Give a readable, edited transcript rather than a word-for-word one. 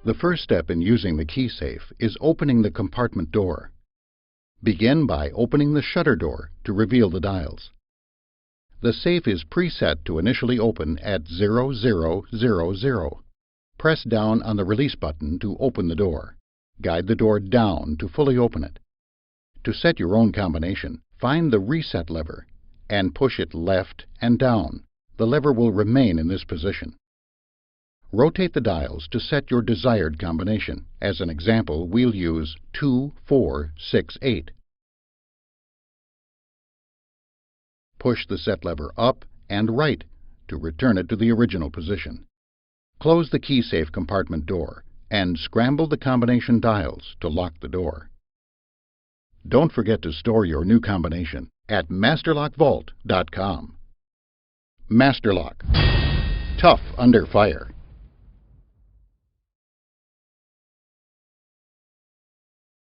The first step in using the key safe is opening the compartment door. Begin by opening the shutter door to reveal the dials. The safe is preset to initially open at 0000. Press down on the release button to open the door. Guide the door down to fully open it. To set your own combination, find the reset lever and push it left and down. The lever will remain in this position. Rotate the dials to set your desired combination. As an example, we'll use 2468. Push the set lever up and right to return it to the original position. Close the key safe compartment door and scramble the combination dials to lock the door. Don't forget to store your new combination at masterlockvault.com. Masterlock. Tough under fire.